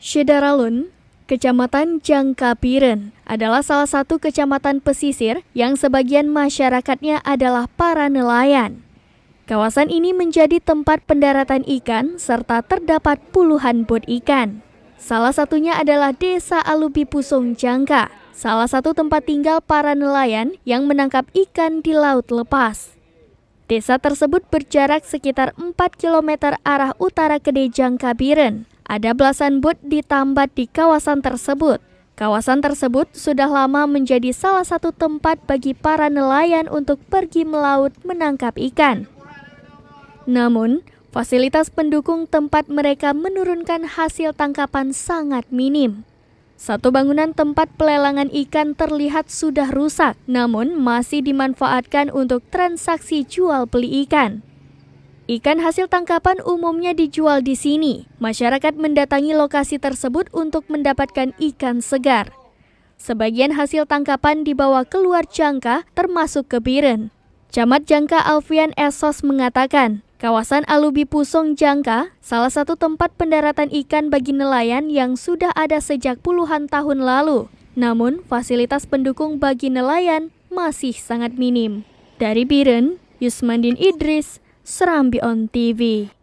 Syedaralun, Kecamatan Jangkabiren, adalah salah satu kecamatan pesisir yang sebagian masyarakatnya adalah para nelayan. Kawasan ini menjadi tempat pendaratan ikan serta terdapat puluhan bot ikan. Salah satunya adalah Desa Alubi Pusong Jangka, salah satu tempat tinggal para nelayan yang menangkap ikan di laut lepas. Desa tersebut berjarak sekitar 4 km arah utara Kede Jangkabiren. Ada belasan bot ditambat di kawasan tersebut. Kawasan tersebut sudah lama menjadi salah satu tempat bagi para nelayan untuk pergi melaut menangkap ikan. Namun, fasilitas pendukung tempat mereka menurunkan hasil tangkapan sangat minim. Satu bangunan tempat pelelangan ikan terlihat sudah rusak, namun masih dimanfaatkan untuk transaksi jual beli ikan. Ikan hasil tangkapan umumnya dijual di sini. Masyarakat mendatangi lokasi tersebut untuk mendapatkan ikan segar. Sebagian hasil tangkapan dibawa keluar Jangka, termasuk ke Biren. Camat Jangka Alfian Esos mengatakan, kawasan Alubi Pusong Jangka salah satu tempat pendaratan ikan bagi nelayan yang sudah ada sejak puluhan tahun lalu. Namun, fasilitas pendukung bagi nelayan masih sangat minim. Dari Biren, Yusmandin Idris, Serambi On TV.